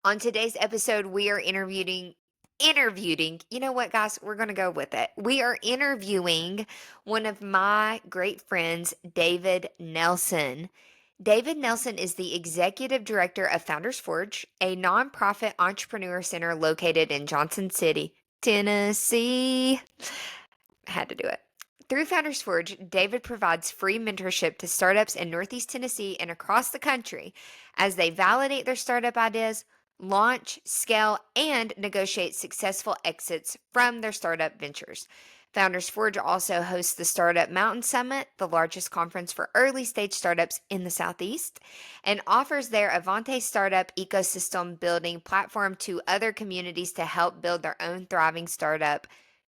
On today's episode, we are interviewing. You know what, guys? We're going to go with it. We are interviewing one of my great friends, David Nelson. David Nelson is the executive director of FoundersForge, a nonprofit entrepreneur center located in Johnson City, Tennessee. Had to do it. Through Founders Forge, David provides free mentorship to startups in Northeast Tennessee and across the country as they validate their startup ideas, launch, scale, and negotiate successful exits from their startup ventures. Founders Forge also hosts the Startup Mountain Summit, the largest conference for early stage startups in the Southeast, and offers their Avante startup ecosystem building platform to other communities to help build their own thriving startup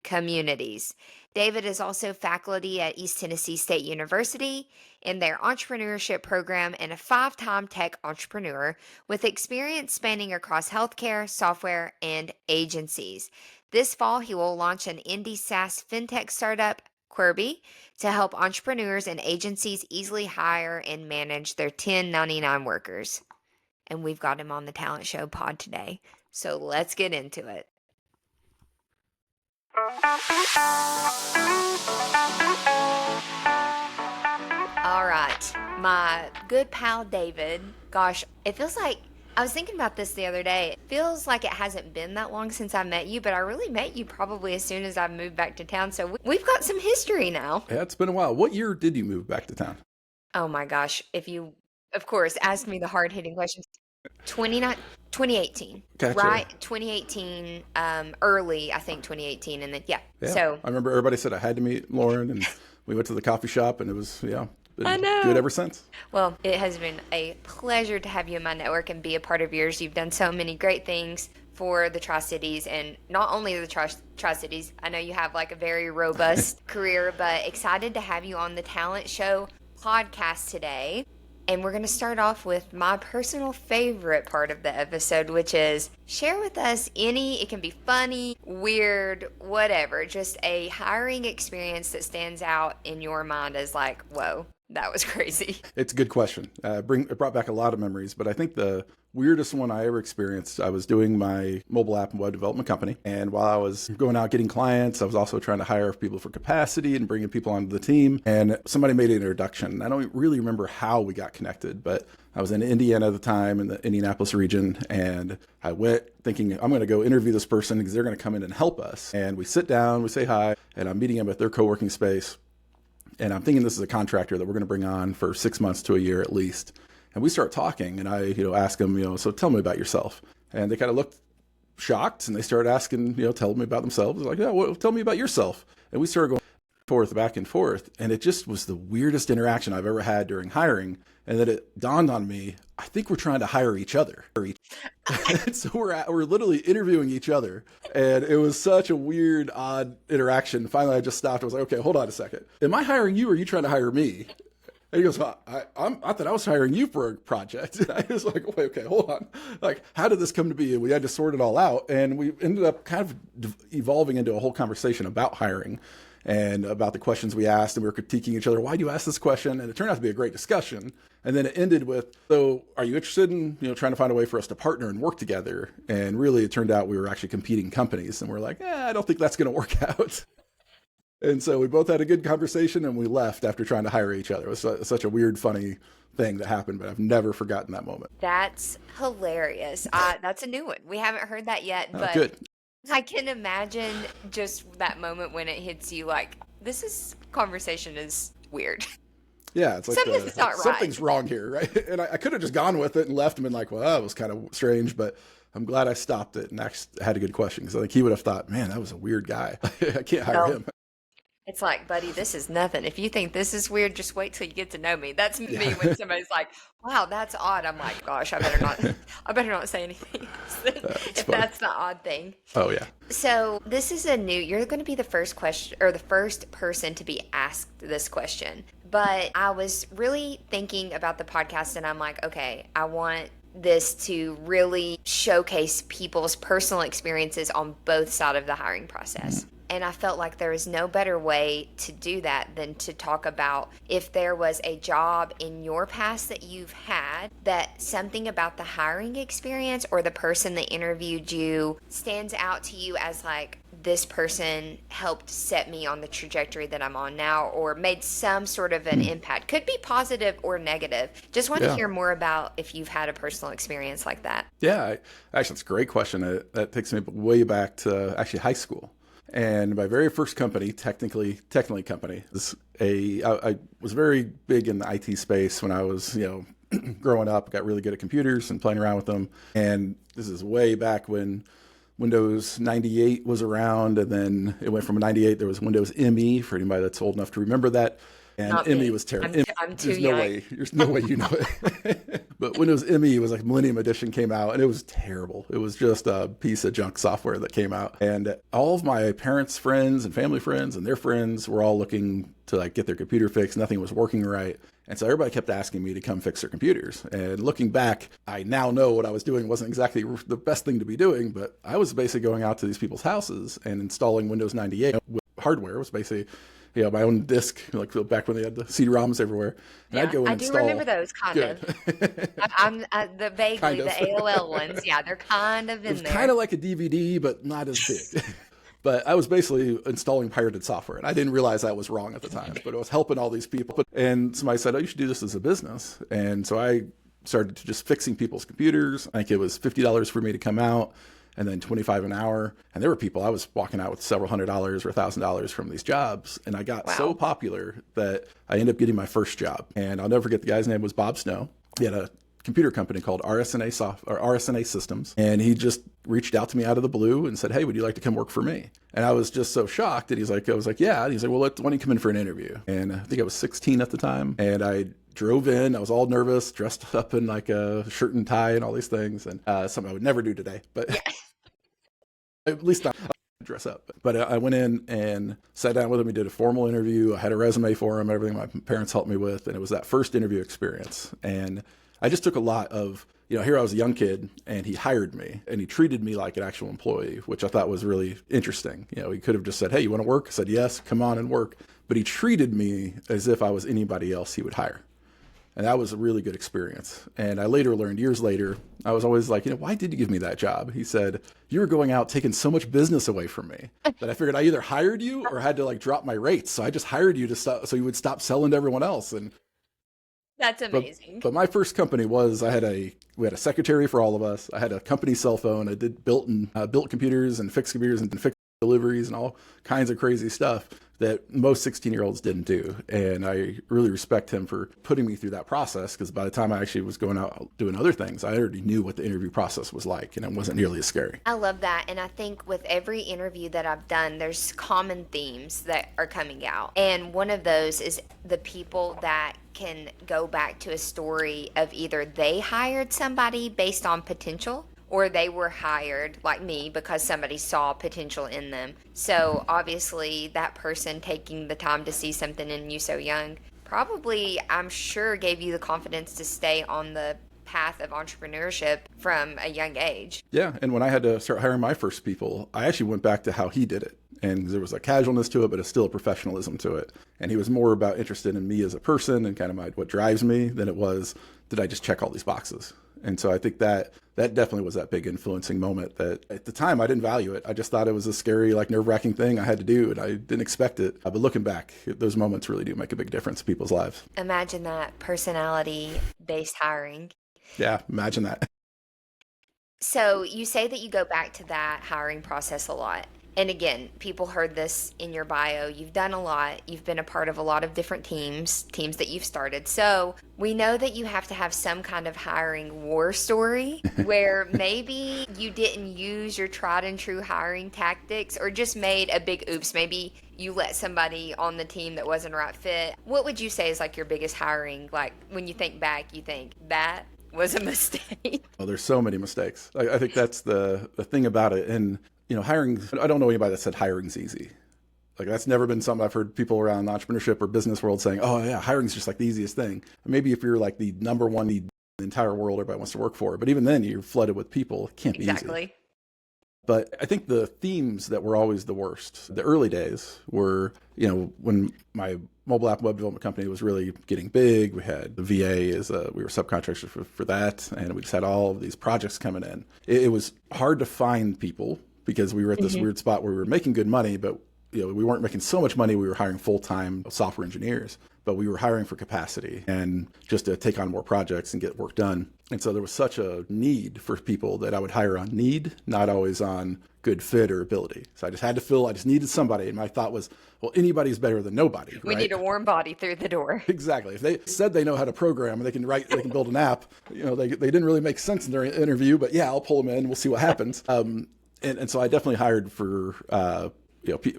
communities. David is also faculty at East Tennessee State University in their entrepreneurship program and a 5-time tech entrepreneur with experience spanning across healthcare, software, and agencies. This fall, he will launch an indie SaaS fintech startup, Quirby, to help entrepreneurs and agencies easily hire and manage their 1099 workers. And we've got him on the Talent Show pod today. So let's get into it. All right, my good pal David. Gosh, it feels like I was thinking about this the other day. It feels like it hasn't been that long since I met you, but I really met you probably as soon as I moved back to town. So we've got some history now. Yeah, it's been a while. What year did you move back to town? Oh my gosh, if you, of course, ask me the hard-hitting questions. 2018, Gotcha. right? 2018, early, I think 2018, and then Yeah. So I remember everybody said I had to meet Lauren, and we went to the coffee shop, and it was been I know. good ever since. Well, it has been a pleasure to have you in my network and be a part of yours. You've done so many great things for the Tri-Cities, and not only the Tri-Cities. I know you have like a very robust career, but excited to have you on the Talent Show podcast today. And we're going to start off with my personal favorite part of the episode, which is share with us it can be funny, weird, whatever, just a hiring experience that stands out in your mind as like, whoa, that was crazy. It's a good question. It brought back a lot of memories, but I think the weirdest one I ever experienced, I was doing my mobile app and web development company. And while I was going out getting clients, I was also trying to hire people for capacity and bringing people onto the team. And somebody made an introduction. I don't really remember how we got connected, but I was in Indiana at the time, in the Indianapolis region. And I went thinking, I'm going to go interview this person because they're going to come in and help us. And we sit down, we say hi, and I'm meeting them at their co-working space. And I'm thinking this is a contractor that we're going to bring on for 6 months to a year at least. And we start talking, and I, ask them, so tell me about yourself. And they kind of looked shocked, and they started asking, tell me about themselves. Like, yeah, well, tell me about yourself. And we started going back and forth, and it just was the weirdest interaction I've ever had during hiring. And then it dawned on me, I think we're trying to hire each other. And so we're literally interviewing each other. And it was such a weird, odd interaction. Finally, I just stopped. I was like, okay, hold on a second. Am I hiring you, or are you trying to hire me? And he goes, well, I thought I was hiring you for a project. And I was like, wait, okay, hold on. Like, how did this come to be? And we had to sort it all out. And we ended up kind of evolving into a whole conversation about hiring and about the questions we asked. And we were critiquing each other. Why do you ask this question? And it turned out to be a great discussion. And then it ended with, so are you interested in, trying to find a way for us to partner and work together? And really, it turned out we were actually competing companies. And we're like, I don't think that's going to work out. And so we both had a good conversation, and we left after trying to hire each other. It was such a weird, funny thing that happened, but I've never forgotten that moment. That's hilarious. That's a new one. We haven't heard that yet, but good. I can imagine just that moment when it hits you like, conversation is weird. Yeah, it's like something's not right. Something's wrong here, right? And I could have just gone with it and left and been like, well, that was kind of strange, but I'm glad I stopped it and actually had a good question, because I think he would have thought, man, that was a weird guy. I can't hire him. It's like, buddy, this is nothing. If you think this is weird, just wait till you get to know me. That's me when somebody's like, wow, that's odd. I'm like, gosh, I better not say anything if that's the odd thing. Oh, yeah. So this is you're going to be the first question, or the first person to be asked this question. But I was really thinking about the podcast, and I'm like, okay, I want this to really showcase people's personal experiences on both sides of the hiring process. And I felt like there was no better way to do that than to talk about if there was a job in your past that you've had that something about the hiring experience or the person that interviewed you stands out to you as like, this person helped set me on the trajectory that I'm on now, or made some sort of an impact. Could be positive or negative. Just want to Yeah. hear more about if you've had a personal experience like that. Yeah, actually, that's a great question. That takes me way back to actually high school. And my very first company, technically company, is I was very big in the IT space when I was, growing up. Got really good at computers and playing around with them. And this is way back when Windows 98 was around, and then it went from 98. There was Windows ME for anybody that's old enough to remember that. And Not ME me. was terrible. I'm too There's no young. way. There's no way you know it. But Windows ME was like Millennium Edition came out, and it was terrible. It was just a piece of junk software that came out. And all of my parents' friends and family friends and their friends were all looking to like get their computer fixed. Nothing was working right. And so everybody kept asking me to come fix their computers. And looking back, I now know what I was doing wasn't exactly the best thing to be doing, but I was basically going out to these people's houses and installing Windows 98 with hardware. It was basically my own disk, like back when they had the CD-ROMs everywhere. And Yeah, I'd go and I do install. remember those kind of. Good. I'm the Kind vaguely of. the AOL ones. Yeah, they're kind of It was in kind there. of like a DVD, but not as big. But I was basically installing pirated software, and I didn't realize that was wrong at the time, but it was helping all these people. And somebody said, oh, you should do this as a business. And so I started to just fixing people's computers. I think it was $50 for me to come out, and then $25 an hour. And there were people, I was walking out with several $100s or $1,000 from these jobs. And I got so Wow. popular that I ended up getting my first job. And I'll never forget, the guy's name was Bob Snow. He had a computer company called RSNA Systems. And he just reached out to me out of the blue and said, hey, would you like to come work for me? And I was just so shocked that I was like, yeah. And he's like, well, why don't you come in for an interview? And I think I was 16 at the time. And I drove in. I was all nervous, dressed up in like a shirt and tie and all these things. And something I would never do today, but at least I dress up. But I went in and sat down with him. We did a formal interview. I had a resume for him, everything my parents helped me with. And it was that first interview experience. And I just took a lot of, here I was a young kid and he hired me and he treated me like an actual employee, which I thought was really interesting. He could have just said, hey, you want to work? I said, yes, come on and work. But he treated me as if I was anybody else he would hire. And that was a really good experience. And I later learned, years later, I was always like, why did you give me that job? He said, you were going out taking so much business away from me that I figured I either hired you or had to like drop my rates. So I just hired you to stop, so you would stop selling to everyone else. And That's but amazing. but my first company was we had a secretary for all of us. I had a company cell phone. I did built computers and fixed deliveries and all kinds of crazy stuff that most 16-year-olds didn't do. And I really respect him for putting me through that process, because by the time I actually was going out doing other things, I already knew what the interview process was like, and it wasn't nearly as scary. I love that. And I think with every interview that I've done, there's common themes that are coming out. And one of those is the people that can go back to a story of either they hired somebody based on potential, or they were hired, like me, because somebody saw potential in them. So obviously, that person taking the time to see something in you so young probably, I'm sure, gave you the confidence to stay on the path of entrepreneurship from a young age. Yeah, and when I had to start hiring my first people, I actually went back to how he did it. And there was a casualness to it, but it's still a professionalism to it. And he was more about interested in me as a person and kind of what drives me than it was, did I just check all these boxes? And so I think that definitely was that big influencing moment that at the time I didn't value it. I just thought it was a scary, like nerve-wracking thing I had to do, and I didn't expect it. But looking back, those moments really do make a big difference in people's lives. Imagine that personality-based hiring. Yeah, imagine that. So you say that you go back to that hiring process a lot. And again, people heard this in your bio. You've done a lot. You've been a part of a lot of different teams that you've started. So we know that you have to have some kind of hiring war story where maybe you didn't use your tried and true hiring tactics, or just made a big oops. Maybe you let somebody on the team that wasn't a right fit. What would you say is like your biggest hiring? Like when you think back, you think that was a mistake. Well, there's so many mistakes. I think that's the thing about it. And hiring, I don't know anybody that said hiring's easy. Like that's never been something I've heard people around the entrepreneurship or business world saying, oh yeah, hiring's just like the easiest thing. Maybe if you're like the number one need in the entire world everybody wants to work for, but even then you're flooded with people. It can't be easy. Exactly. But I think the themes that were always the worst, the early days were, when my mobile app web development company was really getting big, we had the VA we were subcontractors for that, and we just had all of these projects coming in. It was hard to find people because we were at this weird spot where we were making good money, but we weren't making so much money. We were hiring full-time software engineers, but we were hiring for capacity and just to take on more projects and get work done. And so there was such a need for people that I would hire on need, not always on good fit or ability. So I just needed somebody. And my thought was, well, anybody's better than nobody. We need a warm body through the door. Exactly. If they said they know how to program and they can build an app, they didn't really make sense in their interview, but yeah, I'll pull them in. We'll see what happens. And so I definitely hired for,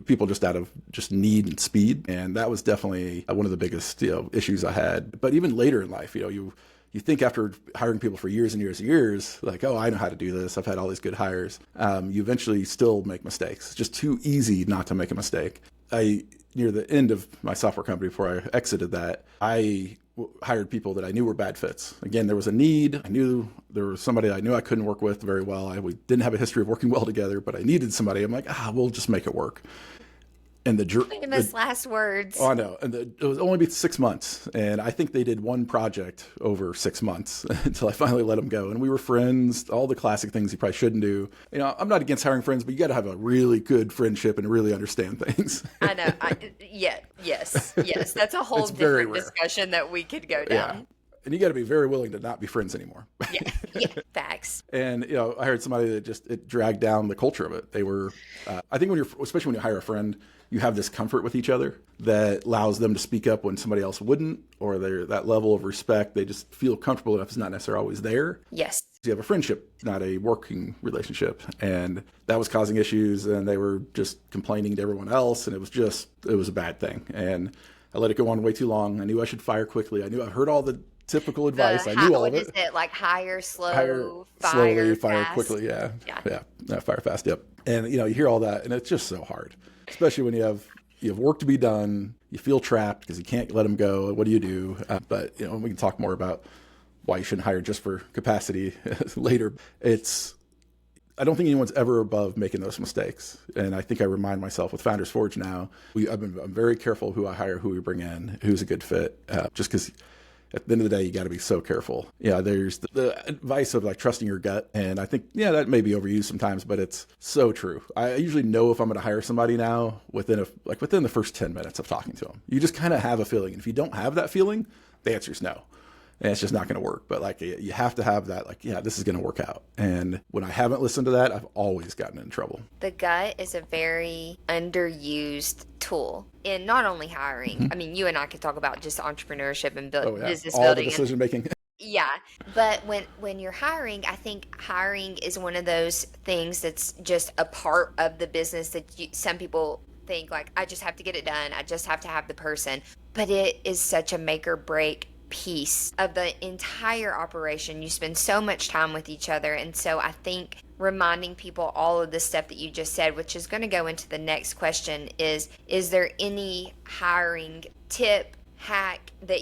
people just out of just need and speed. And that was definitely one of the biggest, issues I had. But even later in life, you think after hiring people for years and years and years, like, oh, I know how to do this. I've had all these good hires. You eventually still make mistakes. It's just too easy not to make a mistake. Near the end of my software company, before I exited that, I hired people that I knew were bad fits. Again, there was a need. I knew there was somebody I knew I couldn't work with very well. We didn't have a history of working well together, but I needed somebody. I'm like, we'll just make it work. And famous last words. Oh, I know. And it was only 6 months. And I think they did one project over 6 months until I finally let them go. And we were friends, all the classic things you probably shouldn't do. I'm not against hiring friends, but you got to have a really good friendship and really understand things. I know. Yes. That's a whole different discussion that we could go down. Yeah. And you got to be very willing to not be friends anymore. Yeah, facts. And, I hired somebody that it dragged down the culture of it. They were, I think especially when you hire a friend, you have this comfort with each other that allows them to speak up when somebody else wouldn't, or that level of respect, they just feel comfortable enough. It's not necessarily always there. Yes. You have a friendship, not a working relationship. And that was causing issues, and they were just complaining to everyone else. And it was a bad thing. And I let it go on way too long. I knew I should fire quickly. I heard all the typical advice. I knew all of it. What is it? Like hire slowly, fire fast. Quickly. Yeah. Fire fast. Yep. And you hear all that, and it's just so hard, especially when you have work to be done. You feel trapped because you can't let them go. What do you do? But we can talk more about why you shouldn't hire just for capacity later. I don't think anyone's ever above making those mistakes. And I think I remind myself with FoundersForge now, I'm very careful who I hire, who we bring in, who's a good fit, just because at the end of the day, you got to be so careful. Yeah, there's the advice of like trusting your gut. And I think, that may be overused sometimes, but it's so true. I usually know if I'm going to hire somebody now within the first 10 minutes of talking to them. You just kind of have a feeling. And if you don't have that feeling, the answer is no. And it's just not going to work. But you have to have that, this is going to work out. And when I haven't listened to that, I've always gotten in trouble. The gut is a very underused tool in not only hiring. Mm-hmm. I mean, you and I could talk about just entrepreneurship and business all building. The decision making. Yeah. But when you're hiring, I think hiring is one of those things that's just a part of the business that some people think I just have to get it done. I just have to have the person. But it is such a make or break piece of the entire operation. You spend so much time with each other. And so I think reminding people all of the stuff that you just said, which is going to go into the next question, is there any hiring tip, hack that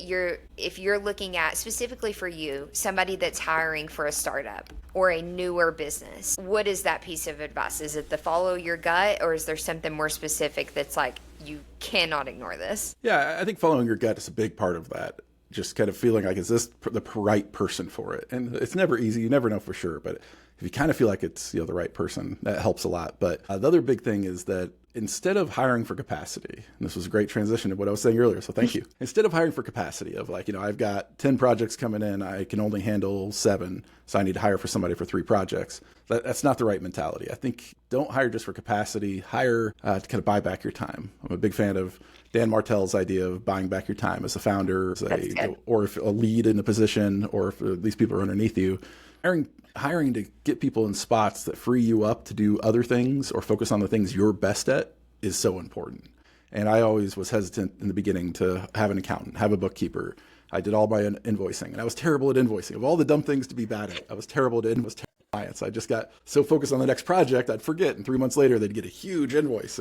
if you're looking at specifically for you, somebody that's hiring for a startup or a newer business, what is that piece of advice? Is it the follow your gut, or is there something more specific that's you cannot ignore this? Yeah, I think following your gut is a big part of that. Just kind of feeling is this the right person for it? And it's never easy. You never know for sure. But if you kind of feel like it's the right person, that helps a lot. But the other big thing is that instead of hiring for capacity, and this was a great transition to what I was saying earlier, so thank you. Instead of hiring for capacity of I've got 10 projects coming in, I can only handle 7, so I need to hire for somebody for 3 projects. That's not the right mentality. I think don't hire just for capacity, hire to kind of buy back your time. I'm a big fan of Dan Martell's idea of buying back your time as a founder, or if a lead in a position, or if these people are underneath you. Hiring to get people in spots that free you up to do other things or focus on the things you're best at is so important. And I always was hesitant in the beginning to have an accountant, have a bookkeeper. I did all my invoicing, and I was terrible at invoicing. Of all the dumb things to be bad at, I was terrible at clients. I just got so focused on the next project, I'd forget. And 3 months later, they'd get a huge invoice.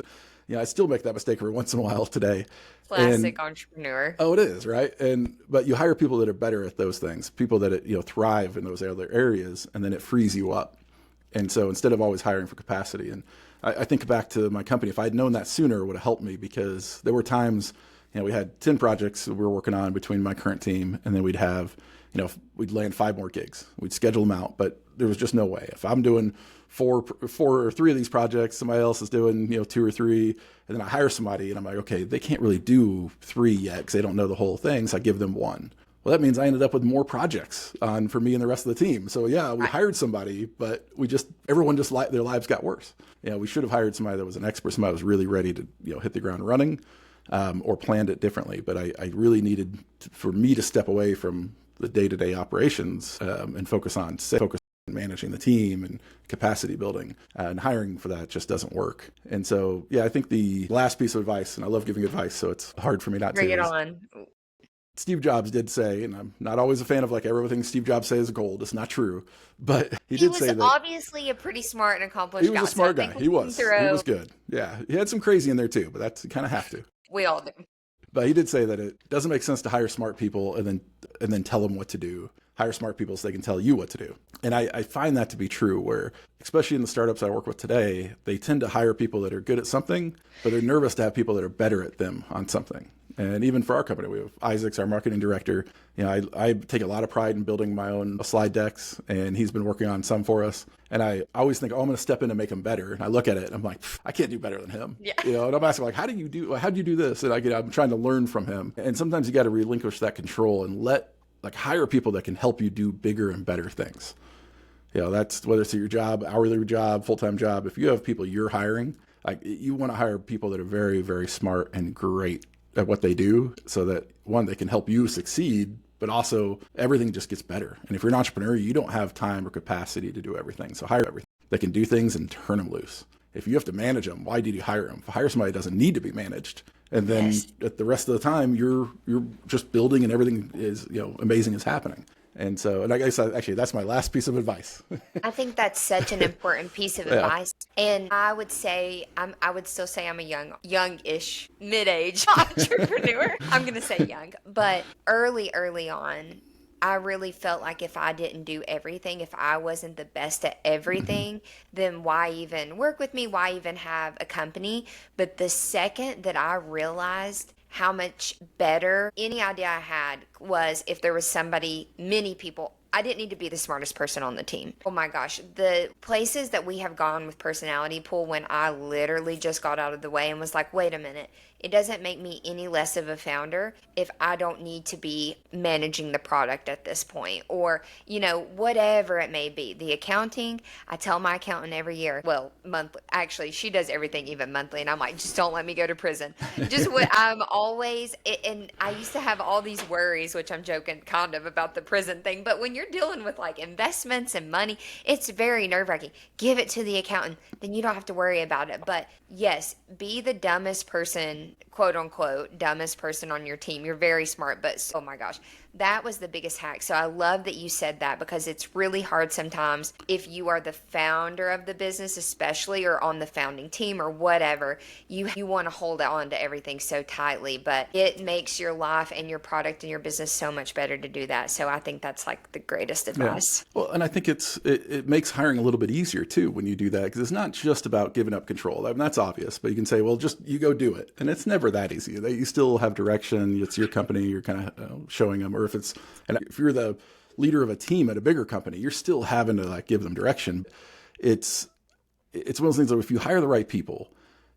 I still make that mistake every once in a while today. Classic entrepreneur. Oh, it is, right? But you hire people that are better at those things, people that thrive in those other areas, and then it frees you up. And so instead of always hiring for capacity, and I think back to my company, if I'd known that sooner, it would have helped me, because there were times, we had 10 projects that we were working on between my current team, and then we'd have, we'd land 5 more gigs. We'd schedule them out, but there was just no way. If I'm doing four or 3 of these projects, somebody else is doing, 2 or 3, and then I hire somebody and I'm like, okay, they can't really do 3 yet because they don't know the whole thing. So I give them 1. Well, that means I ended up with more projects on for me and the rest of the team. So yeah, we hired somebody, but everyone their lives got worse. We should have hired somebody that was an expert, somebody that was really ready to, hit the ground running, or planned it differently. But I really needed for me to step away from the day-to-day operations, and focus on managing the team and capacity building, and hiring for that just doesn't work. And so, yeah, I think the last piece of advice, and I love giving advice, so it's hard for me not to. Bring it on. Steve Jobs did say, and I'm not always a fan of like everything Steve Jobs says is gold. It's not true, but he did say that. He was obviously a pretty smart and accomplished guy. He was a smart guy. He was good. Yeah, he had some crazy in there too, but you kind of have to. We all do. But he did say that it doesn't make sense to hire smart people and then tell them what to do. Hire smart people so they can tell you what to do. And I find that to be true, where, especially in the startups I work with today, they tend to hire people that are good at something, but they're nervous to have people that are better at them on something. And even for our company, we have Isaac's our marketing director. I take a lot of pride in building my own slide decks, and he's been working on some for us. And I always think, I'm going to step in and make him better. And I look at it and I'm like, I can't do better than him. Yeah. And I'm asking, like, how do you do this? And I'm trying to learn from him. And sometimes you got to relinquish that control and hire people that can help you do bigger and better things. That's whether it's your job, hourly job, full-time job. If you have people you're hiring, you want to hire people that are very, very smart and great at what they do, so that, one, they can help you succeed, but also everything just gets better. And if you're an entrepreneur, you don't have time or capacity to do everything. So hire everything that can do things and turn them loose. If you have to manage them, why did you hire them? Hire somebody that doesn't need to be managed. And then at the rest of the time, you're just building, and everything is, amazing is happening. And so, and I guess actually that's my last piece of advice. I think that's such an important piece of advice. And I would say, I would still say I'm a youngish, mid-age entrepreneur. I'm going to say young, but early on, I really felt like if I didn't do everything, if I wasn't the best at everything, then why even work with me? Why even have a company? But the second that I realized how much better any idea I had was if there was many people. I didn't need to be the smartest person on the team. Oh my gosh, the places that we have gone with personality pool, when I literally just got out of the way and was like, wait a minute, it doesn't make me any less of a founder if I don't need to be managing the product at this point, or, whatever it may be. The accounting, I tell my accountant every year, well, monthly, actually, she does everything even monthly, and I'm like, just don't let me go to prison. Just what I'm always, and I used to have all these worries, which I'm joking kind of about the prison thing, but when you're dealing with like investments and money, it's very nerve-wracking. Give it to the accountant, then you don't have to worry about it. But yes, be the dumbest person, quote unquote, dumbest person on your team. You're very smart, but oh my gosh, that was the biggest hack. So I love that you said that, because it's really hard sometimes if you are the founder of the business, especially, or on the founding team or whatever, you want to hold on to everything so tightly, but it makes your life and your product and your business so much better to do that. So I think that's like the greatest advice. Yeah. Well, and I think it makes hiring a little bit easier too when you do that, because it's not just about giving up control. I mean, that's obvious, but you can say, well, just you go do it. And it's never that easy. You still have direction. It's your company. You're kind of showing them, or if you're the leader of a team at a bigger company, you're still having to give them direction. It's one of those things that if you hire the right people,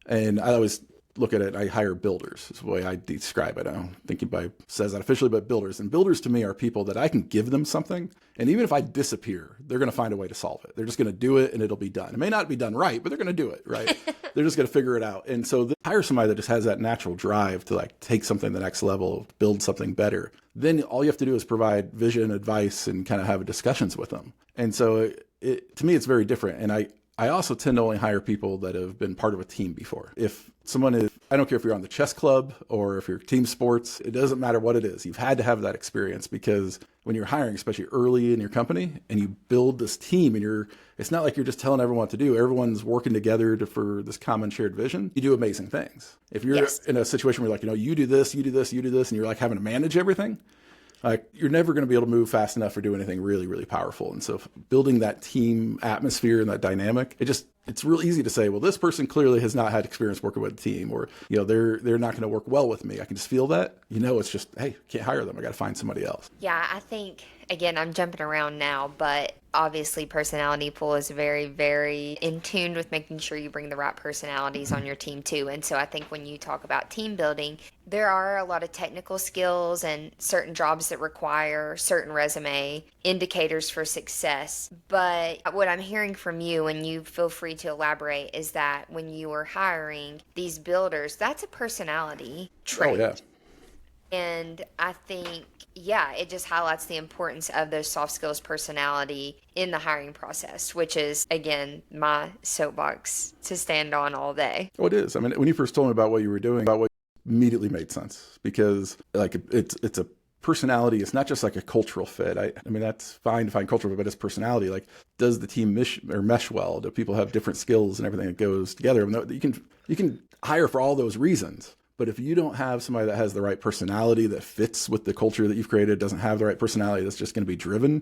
and I always look at it, I hire builders. That's the way I describe it. I don't think anybody says that officially, but builders. And builders to me are people that I can give them something, and even if I disappear, they're going to find a way to solve it. They're just going to do it, and it'll be done. It may not be done right, but they're going to do it, right? They're just going to figure it out. And so hire somebody that just has that natural drive to take something to the next level, build something better. Then all you have to do is provide vision, advice, and kind of have discussions with them. And so to me, it's very different. And I also tend to only hire people that have been part of a team before. If someone is, I don't care if you're on the chess club or if you're team sports, it doesn't matter what it is. You've had to have that experience, because when you're hiring, especially early in your company, and you build this team, and it's not like you're just telling everyone what to do. Everyone's working together for this common shared vision. You do amazing things. If you're in a situation where you do this, you do this, you do this, and you're having to manage everything, Like you're never going to be able to move fast enough or do anything really, really powerful. And so building that team atmosphere and that dynamic, it's real easy to say, well, this person clearly has not had experience working with a team, or, they're not going to work well with me. I can just feel that, it's just, hey, can't hire them. I got to find somebody else. Yeah, I think, again, I'm jumping around now, but obviously personality pool is very, very in tune with making sure you bring the right personalities on your team too. And so I think when you talk about team building, there are a lot of technical skills and certain jobs that require certain resume indicators for success. But what I'm hearing from you, and you feel free to elaborate, is that when you are hiring these builders, that's a personality Oh, trait. yeah. And I think, yeah, it just highlights the importance of those soft skills personality in the hiring process, which is, again, my soapbox to stand on all day. Oh, it is. I mean, when you first told me about what you were doing, immediately made sense, because like it's a personality. It's not just like a cultural fit. I mean, that's fine to find cultural fit, but it's personality. Like, does the team mesh well? Do people have different skills and everything that goes together? I mean, you can hire for all those reasons. But if you don't have somebody that has the right personality that fits with the culture that you've created, doesn't have the right personality that's just going to be driven,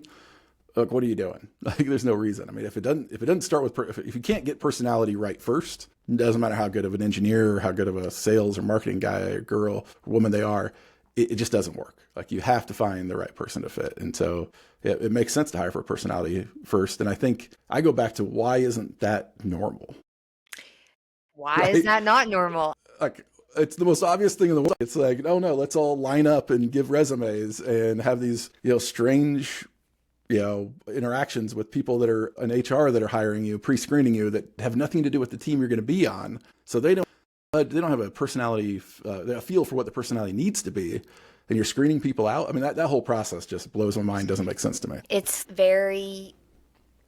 like, what are you doing? Like, there's no reason. I mean, if it doesn't start with, if you can't get personality right first, it doesn't matter how good of an engineer or how good of a sales or marketing guy or girl or woman they are, it just doesn't work. Like, you have to find the right person to fit. And so it makes sense to hire for personality first. And I think I go back to, why isn't that normal? Why is Right? that not normal? Like, it's the most obvious thing in the world. It's like, oh no, let's all line up and give resumes and have these, strange, interactions with people that are in HR that are hiring you, pre-screening you, that have nothing to do with the team you're going to be on. So they don't have a personality, a feel for what the personality needs to be. And you're screening people out. I mean, that whole process just blows my mind. Doesn't make sense to me. It's very,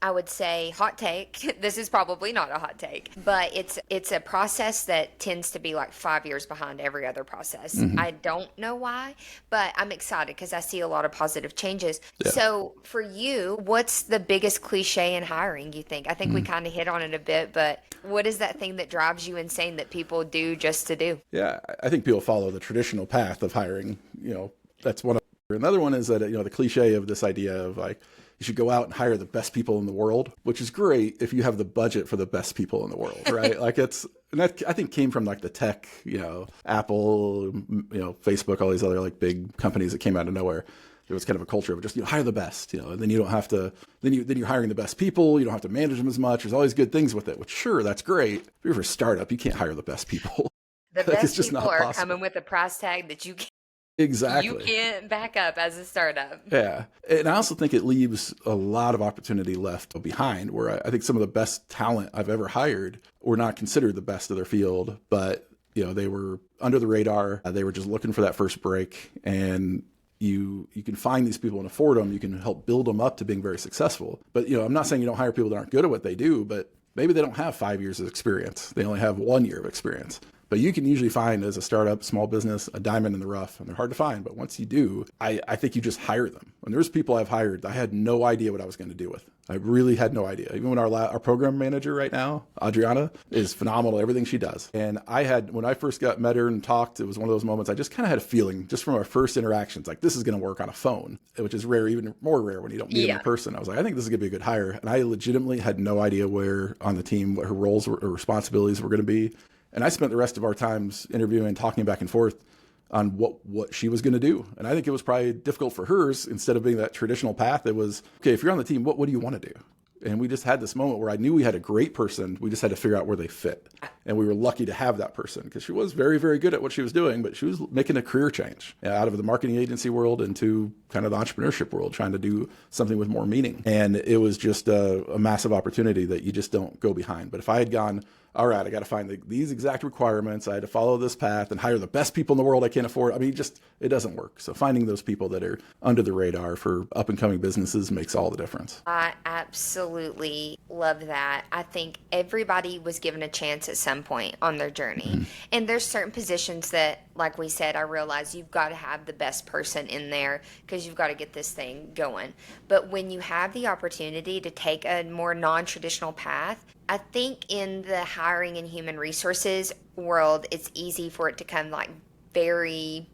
I would say, hot take. This is probably not a hot take, but it's a process that tends to be like 5 years behind every other process. Mm-hmm. I don't know why, but I'm excited because I see a lot of positive changes. Yeah. So for you, what's the biggest cliche in hiring, you think? I think we kind of hit on it a bit, but what is that thing that drives you insane that people do just to do? Yeah, I think people follow the traditional path of hiring. That's one of. Another one is that, the cliche of this idea of like, you should go out and hire the best people in the world, which is great if you have the budget for the best people in the world, right? Like, and that I think came from like the tech, Apple, Facebook, all these other like big companies that came out of nowhere. There was kind of a culture of just, hire the best, and then you don't have to, then you're hiring the best people. You don't have to manage them as much. There's all these good things with it, which, sure, that's great. If you're a startup, you can't hire the best people. The Like, it's best just people not are possible. coming with a price tag that you Exactly. can't back up as a startup. Yeah. And I also think it leaves a lot of opportunity left behind, where I think some of the best talent I've ever hired were not considered the best of their field, but, they were under the radar. They were just looking for that first break. And you can find these people and afford them. You can help build them up to being very successful. But, I'm not saying you don't hire people that aren't good at what they do, but maybe they don't have 5 years of experience. They only have 1 year of experience. But you can usually find, as a startup, small business, a diamond in the rough, and they're hard to find. But once you do, I think you just hire them. And there's people I've hired that I had no idea what I was going to do with. I really had no idea. Even when our program manager right now, Adriana, is phenomenal at everything she does. And when I first met her and talked, it was one of those moments I just kind of had a feeling, just from our first interactions, like, this is going to work on a phone, which is rare, even more rare when you don't meet them in person. I was like, I think this is going to be a good hire. And I legitimately had no idea where on the team, what her roles or responsibilities were going to be. And I spent the rest of our times interviewing, talking back and forth on what she was going to do. And I think it was probably difficult for hers. Instead of being that traditional path, it was, okay, if you're on the team, what do you want to do? And we just had this moment where I knew we had a great person. We just had to figure out where they fit. And we were lucky to have that person, because she was very, very good at what she was doing, but she was making a career change out of the marketing agency world into kind of the entrepreneurship world, trying to do something with more meaning. And it was just a massive opportunity that you just don't go behind. But if I had gone, all right, I got to find these exact requirements, I had to follow this path and hire the best people in the world I can't afford, I mean, it doesn't work. So finding those people that are under the radar for up and coming businesses makes all the difference. I absolutely love that. I think everybody was given a chance at some point on their journey. Mm-hmm. And there's certain positions that, like we said, I realize you've got to have the best person in there because you've got to get this thing going. But when you have the opportunity to take a more non-traditional path, I think in the hiring and human resources world, it's easy for it to come like very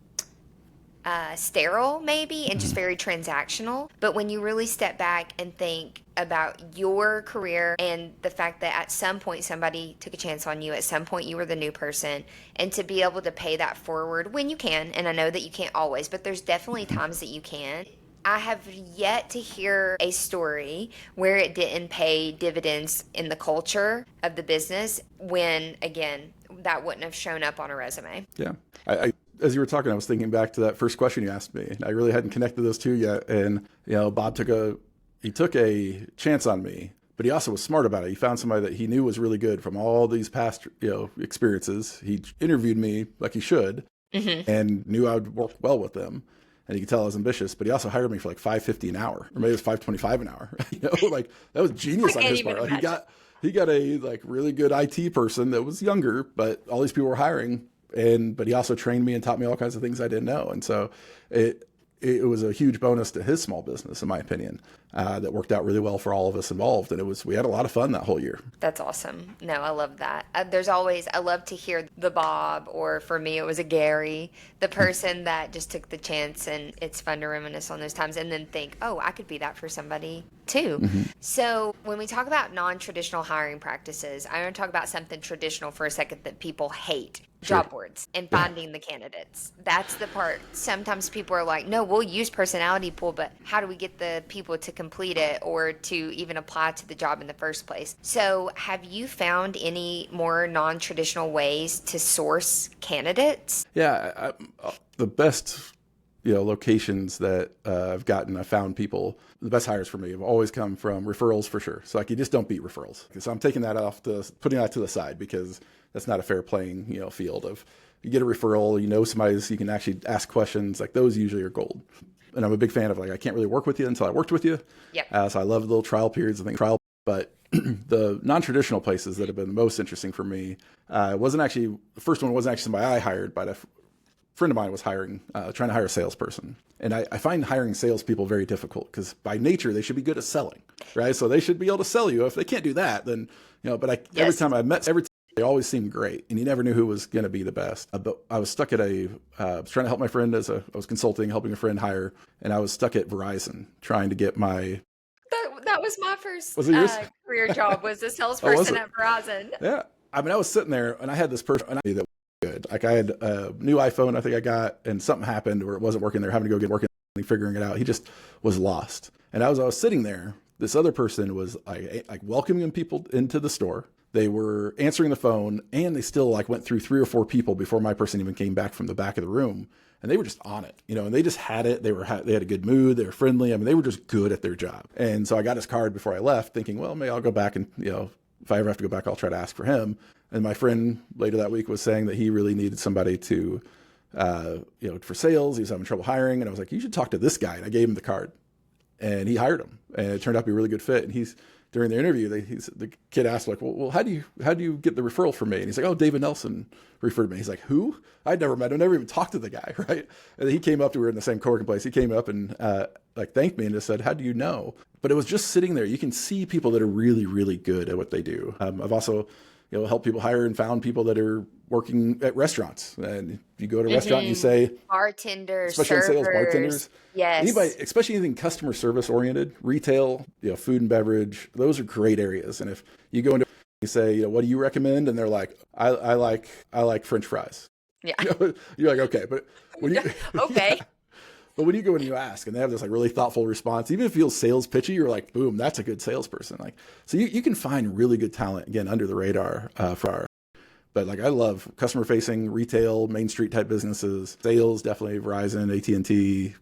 sterile maybe and just very transactional. But when you really step back and think about your career and the fact that at some point somebody took a chance on you, at some point you were the new person, and to be able to pay that forward when you can, and I know that you can't always, but there's definitely times that you can. I have yet to hear a story where it didn't pay dividends in the culture of the business when, again, that wouldn't have shown up on a resume. Yeah. As you were talking, I was thinking back to that first question you asked me. I really hadn't connected those two yet. And, Bob took a chance on me, but he also was smart about it. He found somebody that he knew was really good from all these past, experiences. He interviewed me like he should and knew I would work well with them. And you could tell I was ambitious, but he also hired me for like $5.50 an hour, or maybe it was $5.25 an hour. Like that was genius on his part. Like he got a like really good IT person that was younger, but all these people were hiring. But he also trained me and taught me all kinds of things I didn't know. And so it was a huge bonus to his small business, in my opinion, that worked out really well for all of us involved. And we had a lot of fun that whole year. That's awesome. No, I love that. I love to hear the Bob, or for me, it was a Gary, the person that just took the chance. And it's fun to reminisce on those times and then think, oh, I could be that for somebody too. So when we talk about non-traditional hiring practices, I want to talk about something traditional for a second that people hate. Job boards and finding the candidates. That's the part. Sometimes people are like, no, we'll use personality pool, but how do we get the people to complete it or to even apply to the job in the first place? So have you found any more non-traditional ways to source candidates? Yeah. The best, locations that I found people, the best hires for me have always come from referrals for sure. So like you just don't beat referrals. So I'm taking that putting that to the side because that's not a fair playing, field of you get a referral, somebody's, you can actually ask questions, like those usually are gold. And I'm a big fan of like, I can't really work with you until I worked with you. Yep. So I love little trial periods and things, but the non-traditional places that have been the most interesting for me, the first one wasn't actually somebody I hired, but a friend of mine was trying to hire a salesperson. And I find hiring salespeople very difficult because by nature, they should be good at selling, right? So they should be able to sell you. If they can't do that, then, every time they always seemed great, and you never knew who was going to be the best. But I was stuck at I was trying to help my friend I was consulting, helping a friend hire, and I was stuck at Verizon trying to get my. That was my first career job, was a salesperson at Verizon. Yeah. I was sitting there, and I had this person, and I knew that was good. Like I had a new iPhone, I think I got, and something happened where it wasn't working. They're having to go get working, figuring it out. He just was lost. And as I was sitting there, this other person was like welcoming people into the store. They were answering the phone, and they still went through 3 or 4 people before my person even came back from the back of the room. And they were just on it, and they just had it. They had a good mood. They were friendly. They were just good at their job. And so I got his card before I left thinking, well, maybe I'll go back and, if I ever have to go back, I'll try to ask for him. And my friend later that week was saying that he really needed somebody to, for sales. He was having trouble hiring. And I was like, you should talk to this guy. And I gave him the card, and he hired him, and it turned out to be a really good fit. And during the interview, the kid asked well, how do you get the referral from me? And he's like, oh, David Nelson referred me. He's like, who? I'd never met him, never even talked to the guy, right? And then he came up we were in the same co-working place. He came up and thanked me and just said, how do you know? But it was just sitting there. You can see people that are really, really good at what they do. I've also, helped people hire and found people that are working at restaurants. And you go to a restaurant and you say, bartenders, especially servers, in sales, bartenders. Yes. Anybody, especially anything customer service oriented, retail, food and beverage, those are great areas. And if you go into, you say, what do you recommend? And they're like, I like French fries. Yeah. You're like, okay, but when you, okay. Yeah. But when you go and you ask, and they have this really thoughtful response, even if it feels sales pitchy, you're like, boom, that's a good salesperson. So you can find really good talent, again, under the radar but I love customer facing retail, Main Street type businesses, sales, definitely Verizon, AT&T,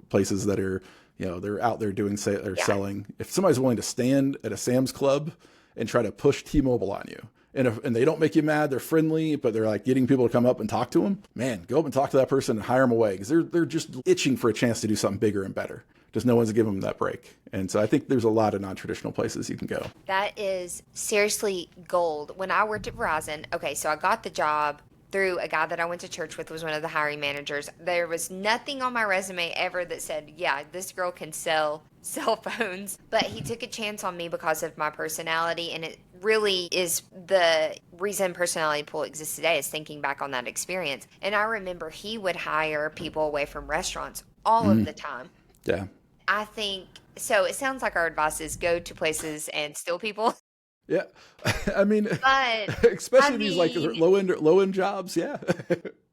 places that are, they're out there doing selling. If somebody's willing to stand at a Sam's Club and try to push T-Mobile on you, and they don't make you mad, they're friendly, but they're getting people to come up and talk to them, man, go up and talk to that person and hire them away, because they're just itching for a chance to do something bigger and better. Just no one's giving them that break. And so I think there's a lot of non-traditional places you can go. That is seriously gold. When I worked at Verizon, okay, so I got the job through a guy that I went to church with, was one of the hiring managers. There was nothing on my resume ever that said, yeah, this girl can sell cell phones, but he took a chance on me because of my personality. And it really is the reason personality pool exists today, is thinking back on that experience. And I remember he would hire people away from restaurants all of Mm, the time. yeah. I think so. It sounds like our advice is go to places and steal people. Yeah. I mean, But I especially these like mean, low end jobs. Yeah.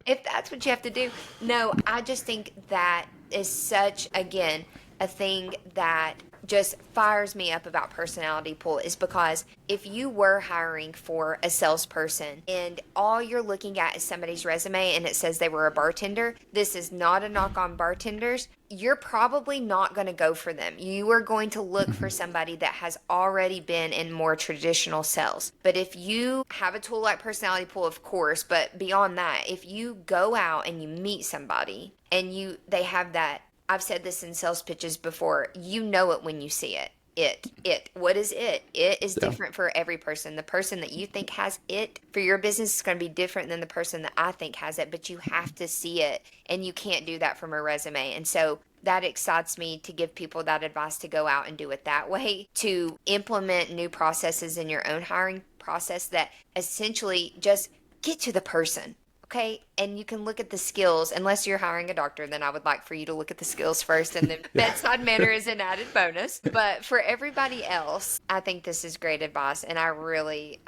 if that's what you have to do. No, I just think that is such, again, a thing that just fires me up about personality pool, is because if you were hiring for a salesperson and all you're looking at is somebody's resume and it says they were a bartender, this is not a knock on bartenders. You're probably not going to go for them. You are going to look for somebody that has already been in more traditional sales. But if you have a tool like personality pool, of course, but beyond that, if you go out and you meet somebody and they have that, I've said this in sales pitches before, you know it when you see it. What is it? It is Yeah. different for every person. The person that you think has it for your business is going to be different than the person that I think has it, but you have to see it, and you can't do that from a resume. And so that excites me to give people that advice, to go out and do it that way, to implement new processes in your own hiring process that essentially just get to the person. Okay, and you can look at the skills. Unless you're hiring a doctor, then I would like for you to look at the skills first, and then Yeah. bedside manner is an added bonus. But for everybody else, I think this is great advice, and I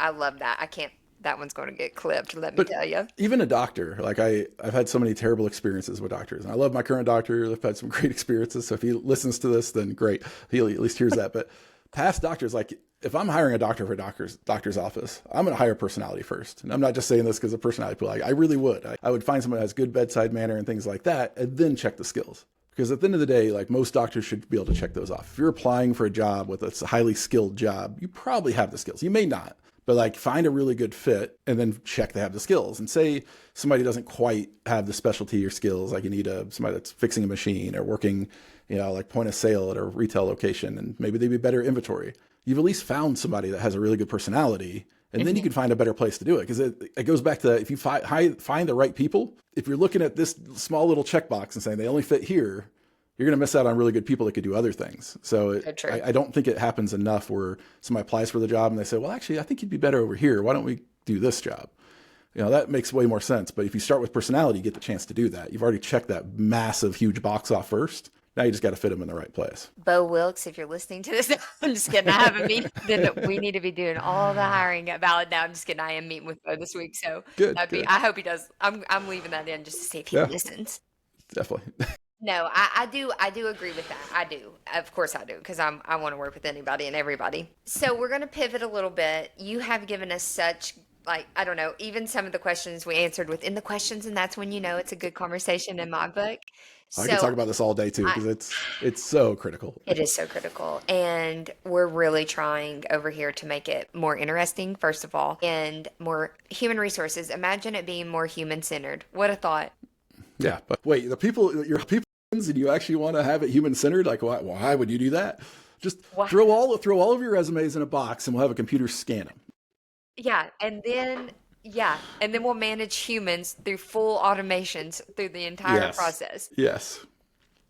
love that. I can't, that one's going to get clipped, let me But tell you. even a doctor, like I've had so many terrible experiences with doctors, and I love my current doctor. I've had some great experiences. So if he listens to this, then great. He at least hears that. But past doctors, like if I'm hiring a doctor for a doctor's office, I'm going to hire personality first. And I'm not just saying this because of personality pool. I really would. I would find someone that has good bedside manner and things like that, and then check the skills. Because at the end of the day, like most doctors should be able to check those off. If you're applying for a job with a highly skilled job, you probably have the skills. You may not, but like find a really good fit and then check they have the skills. And say somebody doesn't quite have the specialty or skills, like you need somebody that's fixing a machine or working, like point of sale at a retail location, and maybe they'd be better at inventory. You've at least found somebody that has a really good personality, and then you can find a better place to do it. Because it goes back to, if you find the right people, if you're looking at this small little checkbox and saying they only fit here, you're going to miss out on really good people that could do other things. So So true. I don't think it happens enough where somebody applies for the job and they say, well, actually, I think you'd be better over here. Why don't we do this job? That makes way more sense. But if you start with personality, you get the chance to do that. You've already checked that massive, huge box off first. Now you just got to fit them in the right place. Bo Wilkes, if you're listening to this, I'm just kidding. I haven't meeting. Then we need to be doing all the hiring at Valid now. I'm just kidding. I am meeting with Bo this week, so Good, that'd be. good. I hope he does. I'm leaving that in just to see if he Yeah, listens. definitely. No, I do agree with that. I do. Of course I do, because I want to work with anybody and everybody. So we're gonna pivot a little bit. You have given us such, like, I don't know, even some of the questions we answered within the questions, and that's when you know it's a good conversation in my book. I could talk So about this all day too, I because it's so critical. it is so critical. And we're really trying over here to make it more interesting, first of all, and more human resources. Imagine it being more human centered. What a thought. Yeah, but wait, your people, and you actually want to have it human centered? Like, why would you do that? Just What? throw all of your resumes in a box, and we'll have a computer scan them. Yeah. And then we'll manage humans through full automations through the entire Yes, process. yes,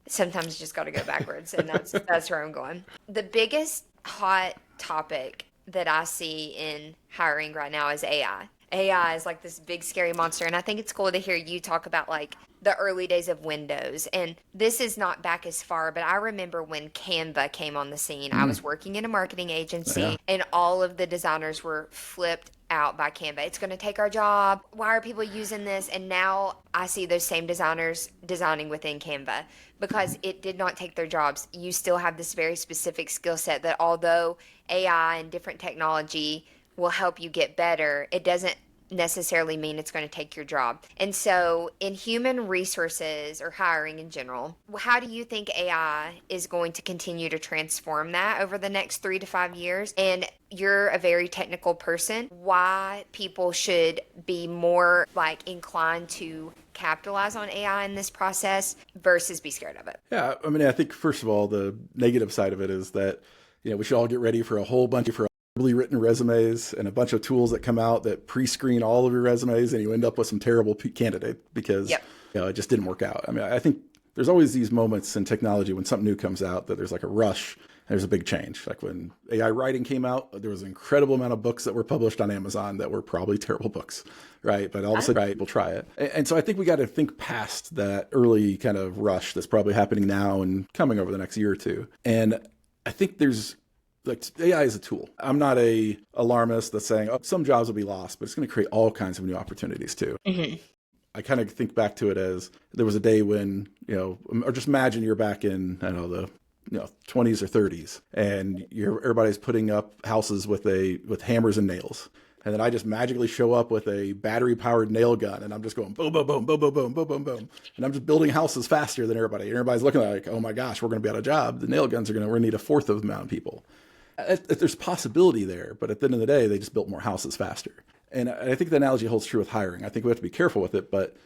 Sometimes you just got to go backwards, and that's where I'm going. The biggest hot topic that I see in hiring right now is AI. AI is like this big scary monster, and I think it's cool to hear you talk about like the early days of Windows. And this is not back as far, but I remember when Canva came on the scene. I was working in a marketing yeah, agency, and all of the designers were flipped out by Canva. It's going to take our job. Why are people using this? And now I see those same designers designing within Canva, because it did not take their jobs. You still have this very specific skill set that, although AI and different technology will help you get better, it doesn't necessarily mean it's going to take your job. And so in human resources or hiring in general, how do you think AI is going to continue to transform that over the next 3 to 5 years? And you're a very technical person. Why people should be more like inclined to capitalize on AI in this process versus be scared of it? yeah. I mean, I think first of all, the negative side of it is that we should all get ready for a whole bunch of written resumes and a bunch of tools that come out that pre-screen all of your resumes, and you end up with some terrible candidate because Yep. it just didn't work out. I mean, I think there's always these moments in technology when something new comes out that there's like a rush. There's a big change. Like when AI writing came out, there was an incredible amount of books that were published on Amazon that were probably terrible books, right? But all of a sudden, right, people try it. And so I think we got to think past that early kind of rush that's probably happening now and coming over the next year or two. And I think there's like AI is a tool. I'm not a alarmist that's saying, oh, some jobs will be lost, but it's going to create all kinds of new opportunities too. Mm-hmm. I kind of think back to it as there was a day when, or just imagine you're back in, I don't know, the 20s or 30s, and everybody's putting up houses with hammers and nails. And then I just magically show up with a battery-powered nail gun, and I'm just going boom, boom, boom, boom, boom, boom, boom, boom, boom. And I'm just building houses faster than everybody. And everybody's looking like, oh my gosh, we're going to be out of job. The nail guns we're going to need a fourth of the amount of people. There's possibility there, but at the end of the day, they just built more houses faster. And I think the analogy holds true with hiring. I think we have to be careful with it, but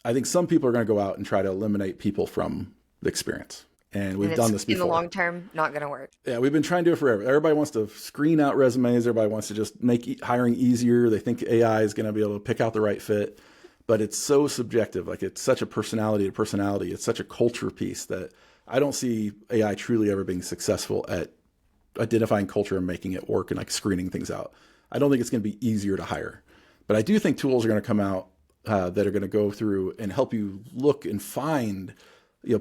I think some people are going to go out and try to eliminate people from the experience. And we've done this before. In the long term, not going to work. Yeah, we've been trying to do it forever. Everybody wants to screen out resumes. Everybody wants to just make hiring easier. They think AI is going to be able to pick out the right fit. But it's so subjective. Like it's such a personality to personality. It's such a culture piece that I don't see AI truly ever being successful at identifying culture and making it work and like screening things out. I don't think it's going to be easier to hire. But I do think tools are going to come out that are going to go through and help you look and find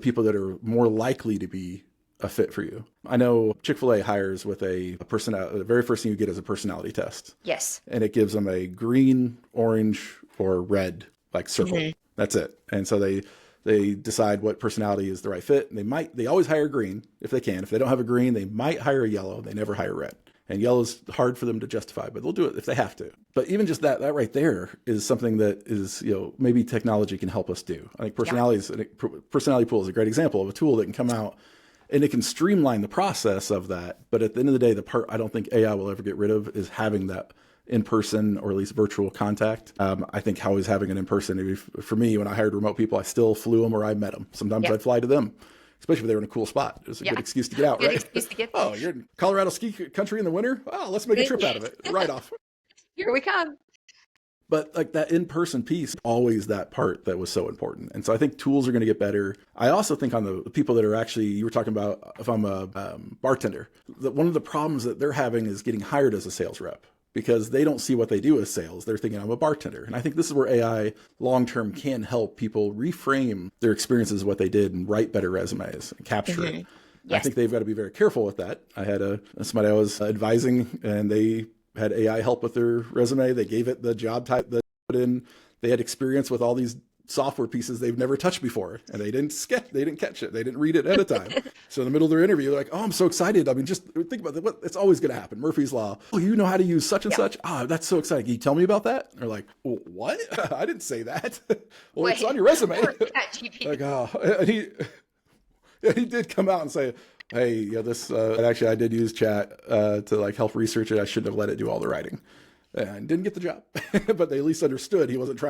people that are more likely to be a fit for you. I know Chick-fil-A hires with a personality. The very first thing you get is a personality test. Yes. And it gives them a green, orange, or red like circle. Mm-hmm. That's it. And so they decide what personality is the right fit. And they always hire green if they can. If they don't have a green, they might hire a yellow. They never hire red. And yellow is hard for them to justify, but they'll do it if they have to. But even just that right there is something that is, maybe technology can help us do. I think personality pool is a great example of a tool that can come out and it can streamline the process of that. But at the end of the day, the part I don't think AI will ever get rid of is having that in-person or at least virtual contact. I think always having an in-person, for me, when I hired remote people, I still flew them or I met them. Sometimes I'd fly to them. Especially if they were in a cool spot. It was a good excuse to get out, right? Excuse to get there. Oh, you're in Colorado ski country in the winter? Oh, let's make a trip out of it. Right off. Here we come. But like that in-person piece, always that part that was so important. And so I think tools are going to get better. I also think on the people that are actually, you were talking about, if I'm a bartender, that one of the problems that they're having is getting hired as a sales rep. Because they don't see what they do as sales. They're thinking I'm a bartender. And I think this is where AI long-term can help people reframe their experiences of what they did and write better resumes and capture it. Yes. I think they've got to be very careful with that. I had somebody I was advising and they had AI help with their resume. They gave it the job type that they put in. They had experience with all these software pieces they've never touched before. And they didn't catch it. They didn't read it ahead of time. So in the middle of their interview, they're like, oh, I'm so excited. I mean, just think about that. It's always going to happen. Murphy's Law. Oh, you know how to use such and such? Ah, that's so exciting. Can you tell me about that? And they're like, well, what? I didn't say that. Well, it's on your resume. Like, oh, and he did come out and say, hey, this, actually I did use chat to like help research it. I shouldn't have let it do all the writing. And didn't get the job, but they at least understood he wasn't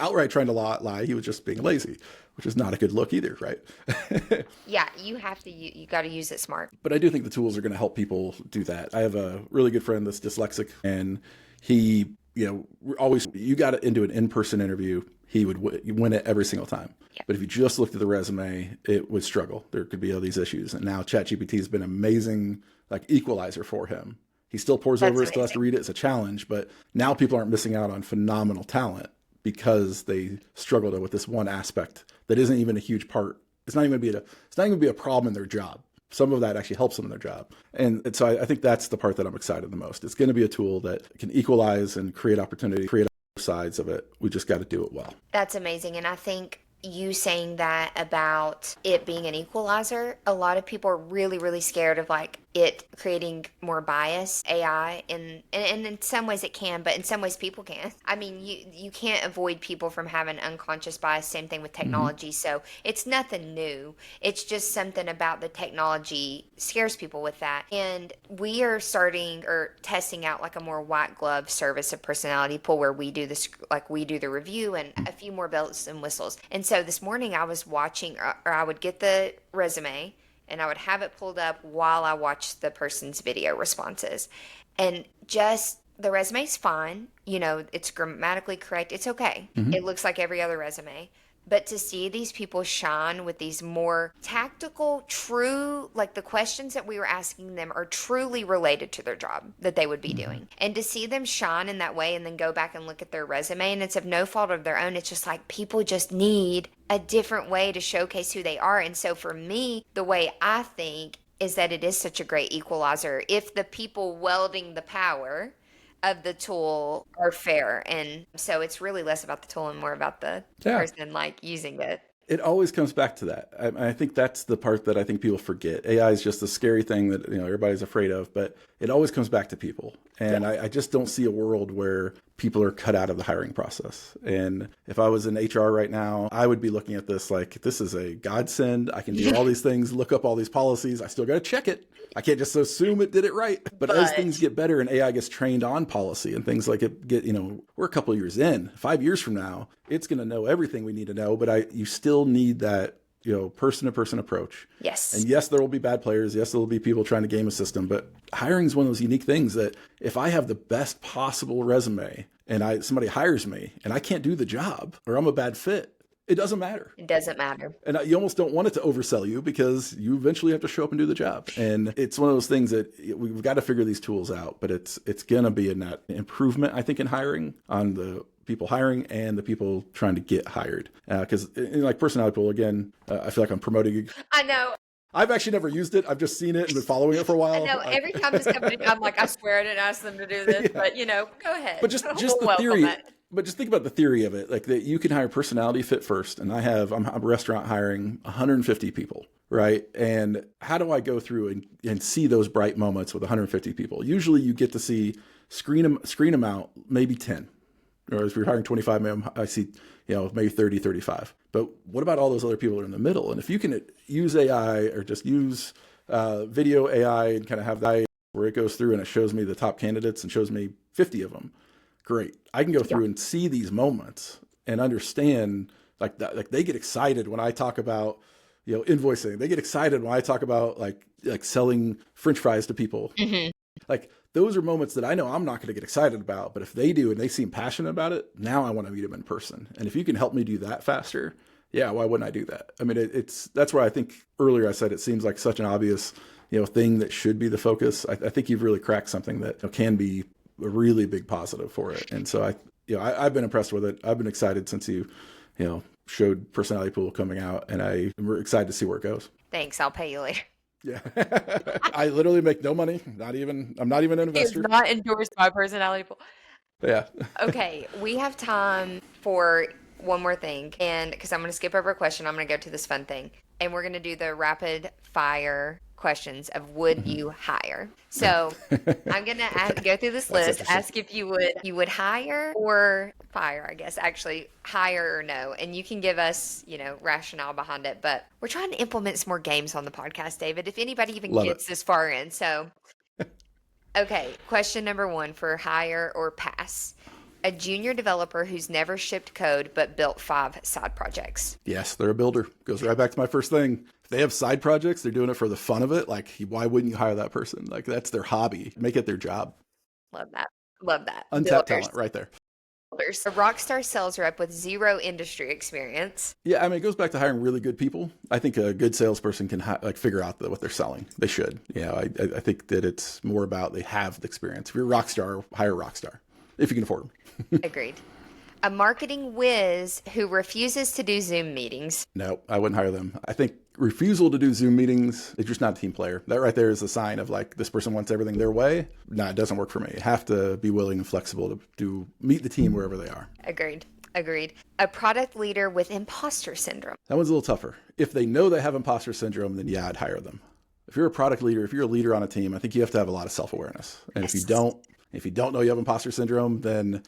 outright trying to lie. He was just being lazy, which is not a good look either, right? Yeah, you got to use it smart. But I do think the tools are going to help people do that. I have a really good friend that's dyslexic, and he, you got into an in-person interview, he would win it every single time. Yeah. But if you just looked at the resume, it would struggle. There could be all these issues. And now ChatGPT has been amazing, like equalizer for him. He still pores over it, still has to read it. It's a challenge, but now people aren't missing out on phenomenal talent because they struggled with this one aspect that isn't even a huge part. It's not even going to be a problem in their job. Some of that actually helps them in their job. And so I think that's the part that I'm excited the most. It's going to be a tool that can equalize and create opportunity, create sides of it. We just got to do it well. That's amazing. And I think you saying that about it being an equalizer, a lot of people are really, really scared of like it creating more bias, AI, and in some ways it can, but in some ways people can. I mean, you can't avoid people from having unconscious bias. Same thing with technology. So it's nothing new. It's just something about the technology scares people with that. And we are starting or testing out like a more white glove service of personality pool where we do this, like we do the review and a few more bells and whistles. And so this morning I was watching, or I would get the resume and I would have it pulled up while I watched the person's video responses. And just the resume's fine. It's grammatically correct. It's okay. It looks like every other resume. But to see these people shine with these more tactical, true, like the questions that we were asking them are truly related to their job that they would be doing. And to see them shine in that way and then go back and look at their resume, and it's of no fault of their own. It's just like people just need a different way to showcase who they are. And so for me, the way I think is that it is such a great equalizer. If the people welding the power of the tool are fair. And so it's really less about the tool and more about the Yeah. person like using it. It always comes back to that. I think that's the part that I think people forget. AI is just a scary thing that everybody's afraid of, but it always comes back to people. And I just don't see a world where people are cut out of the hiring process. And if I was in HR right now, I would be looking at this like, this is a godsend. I can do all these things, look up all these policies. I still got to check it. I can't just assume it did it right. But as things get better and AI gets trained on policy and things like it get, we're a couple of years in, 5 years from now, it's going to know everything we need to know. But you still need that, person to person approach. Yes. And yes, there will be bad players. Yes, there will be people trying to game a system. But hiring is one of those unique things that if I have the best possible resume and somebody hires me and I can't do the job or I'm a bad fit, it doesn't matter. It doesn't matter. And you almost don't want it to oversell you because you eventually have to show up and do the job. And it's one of those things that we've got to figure these tools out, but it's going to be a net improvement, I think, in hiring on the people hiring and the people trying to get hired. Because like personality pool, again, I feel like I'm promoting. I know. I've actually never used it. I've just seen it and been following it for a while. I know. Every time this company, I'm like, I swear I didn't ask them to do this, but go ahead. But just the theory. But just think about the theory of it, like that you can hire personality fit first. And I'm a restaurant hiring 150 people, right? And how do I go through and see those bright moments with 150 people? Usually you get to screen them out, maybe 10. Or if you're hiring 25, I see, maybe 30, 35. But what about all those other people that are in the middle? And if you can use AI or just use video AI and kind of have that where it goes through and it shows me the top candidates and shows me 50 of them, great. I can go through and see these moments and understand like that. Like they get excited when I talk about, invoicing. They get excited when I talk about like selling French fries to people. Mm-hmm. Like those are moments that I know I'm not going to get excited about, but if they do and they seem passionate about it, now I want to meet them in person. And if you can help me do that faster, yeah, why wouldn't I do that? I mean, that's where I think earlier I said it seems like such an obvious, thing that should be the focus. I think you've really cracked something that can be a really big positive for it. And so I've been impressed with it. I've been excited since you showed Personality Pool coming out, and we're excited to see where it goes. Thanks. I'll pay you later. Yeah. I literally make no money. I'm not even an investor. It's not endorsed by Personality Pool. Yeah. Okay. We have time for one more thing. And because I'm going to skip over a question, I'm going to go to this fun thing. And we're going to do the rapid fire questions of would you hire. So I'm going to go through this list, ask if you would hire or fire, I guess, actually hire or no. And you can give us, rationale behind it. But we're trying to implement some more games on the podcast, David, if anybody even gets this far in. So, okay. Question number 1 for hire or pass. A junior developer who's never shipped code but built 5 side projects. Yes, they're a builder. Goes right back to my first thing. If they have side projects, they're doing it for the fun of it. Like, why wouldn't you hire that person? Like, that's their hobby. Make it their job. Love that. Love that. Untapped talent right there. A rock star sales rep with 0 industry experience. Yeah, I mean, it goes back to hiring really good people. I think a good salesperson can figure out what they're selling. They should. I think that it's more about they have the experience. If you're a rock star, hire a rock star if you can afford them. Agreed. A marketing whiz who refuses to do Zoom meetings. No, I wouldn't hire them. I think refusal to do Zoom meetings is just not a team player. That right there is a sign of like this person wants everything their way. No, it doesn't work for me. You have to be willing and flexible to meet the team wherever they are. Agreed. A product leader with imposter syndrome. That one's a little tougher. If they know they have imposter syndrome, then yeah, I'd hire them. If you're a product leader, if you're a leader on a team, I think you have to have a lot of self-awareness. And yes. if you don't know you have imposter syndrome, then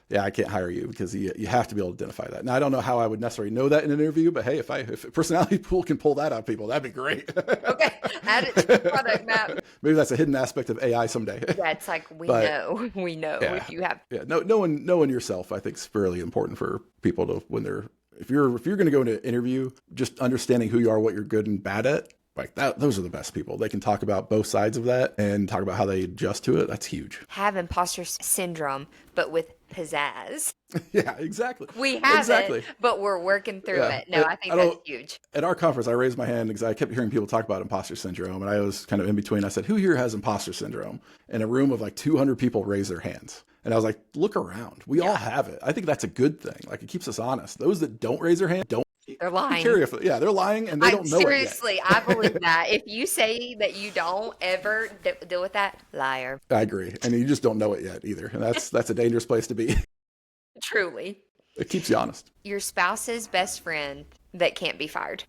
yeah, I can't hire you because you have to be able to identify that. Now, I don't know how I would necessarily know that in an interview, but hey, if Personality Pool can pull that out of people, that'd be great. Okay, add it to the product map. Maybe that's a hidden aspect of AI someday. Yeah, it's like we know yeah, if you have. Yeah, knowing yourself, I think is fairly important for people to if you're going to go into an interview, just understanding who you are, what you're good and bad at. Like that, those are the best people. They can talk about both sides of that and talk about how they adjust to it. That's huge. Have imposter syndrome, but with pizzazz. Yeah, exactly. We have it, Exactly. but we're working through Yeah. it. No, I I think that's don't, huge. at our conference, I raised my hand because I kept hearing people talk about imposter syndrome. And I was kind of in between. I said, who here has imposter syndrome? And a room of like 200 people raised their hands. And I was like, look around. We all have it. I think that's a good thing. Like it keeps us honest. Those that don't raise their hand, don't They're be lying. curious. Yeah, they're lying and they don't know it yet. Seriously, I believe that. If you say that you don't ever deal with that, liar. I agree. And you just don't know it yet either. And that's a dangerous place to be. Truly. It keeps you honest. Your spouse's best friend that can't be fired.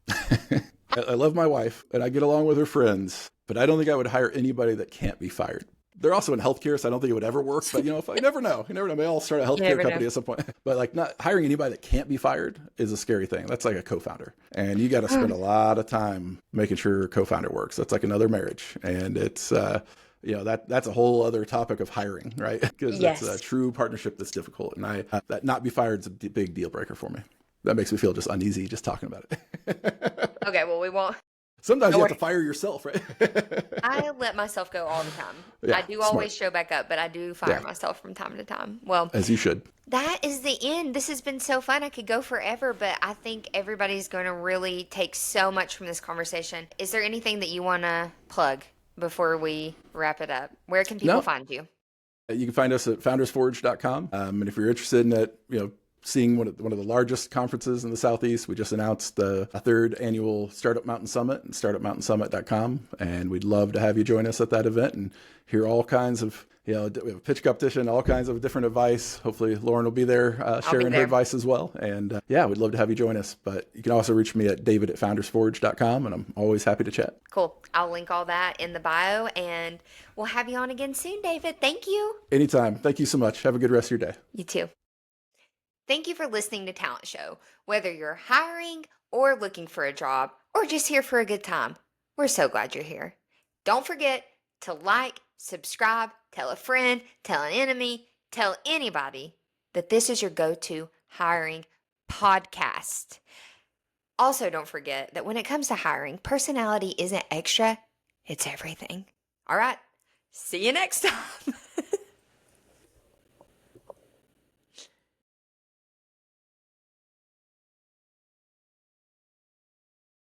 I love my wife and I get along with her friends, but I don't think I would hire anybody that can't be fired. They're also in healthcare, so I don't think it would ever work. But if I never know, you never know. Maybe I'll start a healthcare company at some point. But like not hiring anybody that can't be fired is a scary thing. That's like a co-founder, and you got to spend a lot of time making sure your co-founder works. That's like another marriage, and it's that's a whole other topic of hiring, right? Because it's a true partnership that's difficult, and that not be fired is a big deal breaker for me. That makes me feel just uneasy just talking about it. Okay, well, we won't. Sometimes you have to fire yourself, right? I let myself go all the time. Yeah, I do always show back up, but I do fire myself from time to time. Well, as you should. That is the end. This has been so fun. I could go forever, but I think everybody's going to really take so much from this conversation. Is there anything that you want to plug before we wrap it up? Where can people find you? You can find us at foundersforge.com. And if you're interested in that, seeing one of the largest conferences in the Southeast, we just announced a third annual Startup Mountain Summit and startupmountainsummit.com. And we'd love to have you join us at that event and hear all kinds of, we have a pitch competition, all kinds of different advice. Hopefully Lauren will be there sharing her advice as well. And we'd love to have you join us. But you can also reach me at david@foundersforge.com, and I'm always happy to chat. Cool. I'll link all that in the bio, and we'll have you on again soon, David. Thank you. Anytime. Thank you so much. Have a good rest of your day. You too. Thank you for listening to Talent Show. Whether you're hiring or looking for a job or just here for a good time, we're so glad you're here. Don't forget to like, subscribe, tell a friend, tell an enemy, tell anybody that this is your go-to hiring podcast. Also, don't forget that when it comes to hiring, personality isn't extra, it's everything. All right, see you next time.